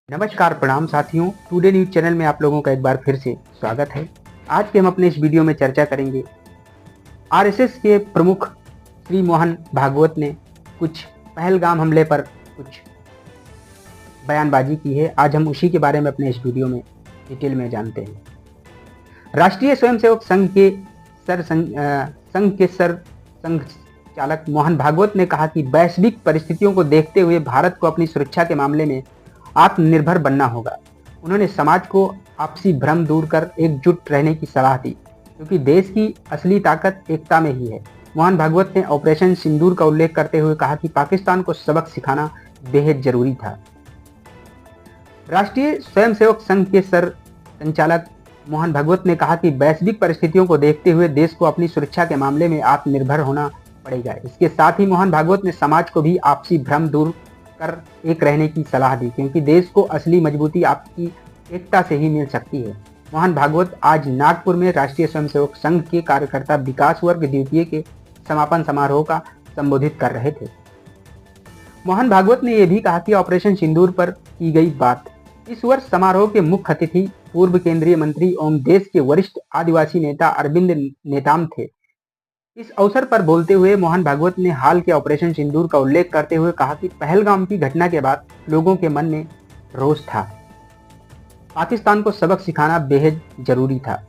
नमस्कार प्रणाम साथियों, टुडे न्यूज चैनल में आप लोगों का एक बार फिर से स्वागत है। आज के हम अपने इस वीडियो में चर्चा करेंगे आरएसएस के प्रमुख श्री मोहन भागवत ने कुछ पहलगाम हमले पर कुछ बयानबाजी की है। आज हम उसी के बारे में अपने इस वीडियो में डिटेल में जानते हैं। राष्ट्रीय स्वयंसेवक संघ के संघ चालक मोहन भागवत ने कहा कि वैश्विक परिस्थितियों को देखते हुए भारत को अपनी सुरक्षा के मामले में आत्मनिर्भर बनना होगा। उन्होंने समाज को आपसी भ्रम दूर कर एकजुट रहने की सलाह दी, क्योंकि देश की असली ताकत एकता में ही है। मोहन भागवत ने ऑपरेशन सिंदूर का उल्लेख करते हुए कहा कि पाकिस्तान को सबक सिखाना बेहद जरूरी था। राष्ट्रीय स्वयंसेवक संघ के संचालक मोहन भागवत ने कहा कि वैश्विक परिस्थितियों को देखते हुए देश को अपनी सुरक्षा के मामले में आत्मनिर्भर होना पड़ेगा। इसके साथ ही मोहन भागवत ने समाज को भी आपसी भ्रम दूर कर एक रहने की सलाह दी, क्योंकि देश को असली मजबूती आपकी एकता से ही मिल सकती है। मोहन भागवत आज नागपुर में राष्ट्रीय स्वयंसेवक संघ के कार्यकर्ता विकास वर्ग द्वितीय के समापन समारोह का संबोधित कर रहे थे। मोहन भागवत ने यह भी कहा कि ऑपरेशन सिंदूर पर की गई बात। इस वर्ष समारोह के मुख्य अतिथि पूर्व केंद्रीय मंत्री एवं देश के वरिष्ठ आदिवासी नेता अरविंद नेताम थे। इस अवसर पर बोलते हुए मोहन भागवत ने हाल के ऑपरेशन सिंदूर का उल्लेख करते हुए कहा कि पहलगाम की घटना के बाद लोगों के मन में रोष था। पाकिस्तान को सबक सिखाना बेहद जरूरी था।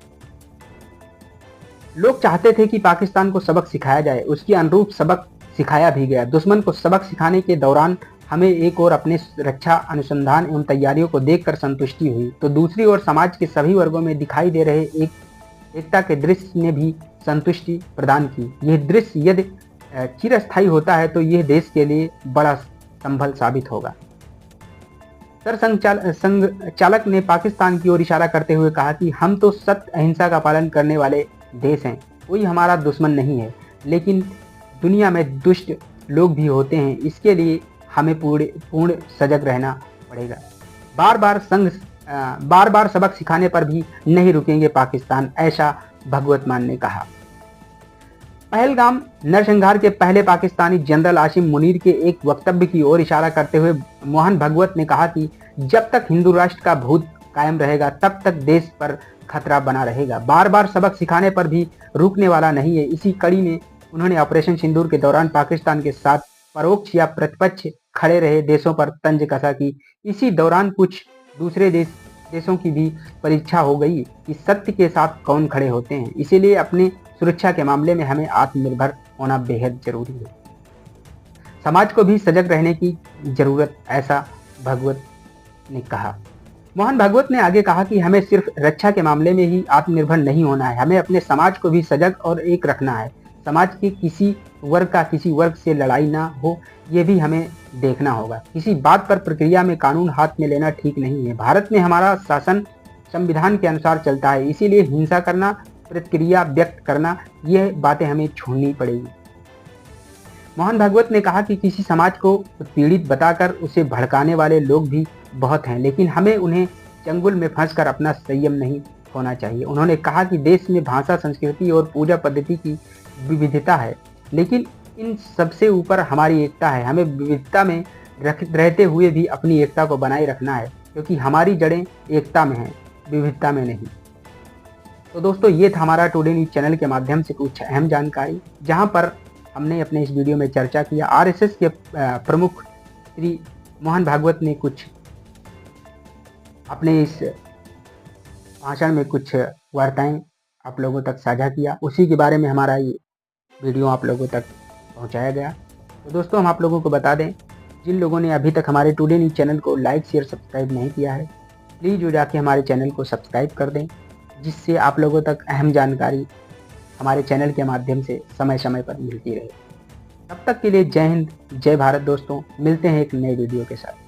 लोग चाहते थे कि पाकिस्तान को सबक सिखाया जाए, उसके अनुरूप सबक सिखाया भी गया। दुश्मन को सबक सिखाने के दौरान हमें एक ओर अपने रक्षा अनुसंधान एवं तैयारियों को देखकर संतुष्टि हुई, तो दूसरी ओर समाज के सभी वर्गों में दिखाई दे रहे एकता के दृश्य ने भी संतुष्टि प्रदान की। यह दृश्य यदि चिरस्थायी होता है तो यह देश के लिए बड़ा संबल साबित होगा। संघचालक ने पाकिस्तान की ओर इशारा करते हुए कहा कि हम तो सत्य अहिंसा का पालन करने वाले देश हैं, कोई हमारा दुश्मन नहीं है, लेकिन दुनिया में दुष्ट लोग भी होते हैं, इसके लिए हमें पूर्ण सजग रहना पड़ेगा। बार बार सबक सिखाने पर भी नहीं रुकेंगे पाकिस्तान, ऐसा भागवत मान ने कहा। पहलगाम नरसंहार के पहले पाकिस्तानी जनरल आसिम मुनीर के एक वक्तव्य की ओर इशारा करते हुए मोहन भागवत ने कहा कि जब तक हिंदू राष्ट्र का भूत कायम रहेगा तब तक देश पर खतरा बना रहेगा। बार बार सबक सिखाने पर भी रुकने वाला नहीं है। इसी कड़ी में उन्होंने ऑपरेशन सिंदूर के दौरान पाकिस्तान के साथ परोक्ष या प्रतिपक्ष खड़े रहे देशों पर तंज कसा कि इसी दौरान कुछ दूसरे देशों की भी परीक्षा हो गई कि सत्य के साथ कौन खड़े होते हैं। इसीलिए अपने सुरक्षा के मामले में हमें आत्मनिर्भर होना बेहद जरूरी है। समाज को भी सजग रहने की जरूरत, ऐसा भागवत ने कहा। मोहन भागवत ने आगे कहा कि हमें सिर्फ रक्षा के मामले में ही आत्मनिर्भर नहीं होना है, हमें अपने समाज को भी सजग और एक रखना है। समाज के किसी वर्ग से लड़ाई ना हो, ये भी हमें देखना होगा। किसी बात पर प्रक्रिया में कानून हाथ में लेना ठीक नहीं है। भारत में हमारा शासन संविधान के अनुसार चलता है, इसीलिए हिंसा करना, प्रतिक्रिया व्यक्त करना, यह बातें हमें छोड़नी पड़ेगी। मोहन भागवत ने कहा कि किसी समाज को पीड़ित बताकर उसे भड़काने वाले लोग भी बहुत हैं, लेकिन हमें उन्हें चंगुल में फंसकर अपना संयम नहीं खोना चाहिए। उन्होंने कहा कि देश में भाषा, संस्कृति और पूजा पद्धति की विविधता है, लेकिन इन सबसे ऊपर हमारी एकता है। हमें विविधता में रहते हुए भी अपनी एकता को बनाए रखना है, क्योंकि हमारी जड़ें एकता में हैं, विविधता में नहीं। तो दोस्तों, ये था हमारा टुडे न्यूज चैनल के माध्यम से कुछ अहम जानकारी, जहां पर हमने अपने इस वीडियो में चर्चा किया। आरएसएस के प्रमुख श्री मोहन भागवत ने कुछ अपने इस भाषण में कुछ वार्ताएं आप लोगों तक साझा किया, उसी के बारे में हमारा ये वीडियो आप लोगों तक पहुंचाया गया। तो दोस्तों, हम आप लोगों को बता दें, जिन लोगों ने अभी तक हमारे टुडे न्यूज चैनल को लाइक, शेयर, सब्सक्राइब नहीं किया है, प्लीज़ वो जाके हमारे चैनल को सब्सक्राइब कर दें, जिससे आप लोगों तक अहम जानकारी हमारे चैनल के माध्यम से समय समय पर मिलती रहे। तब तक के लिए जय हिंद, जय भारत दोस्तों। मिलते हैं एक नए वीडियो के साथ।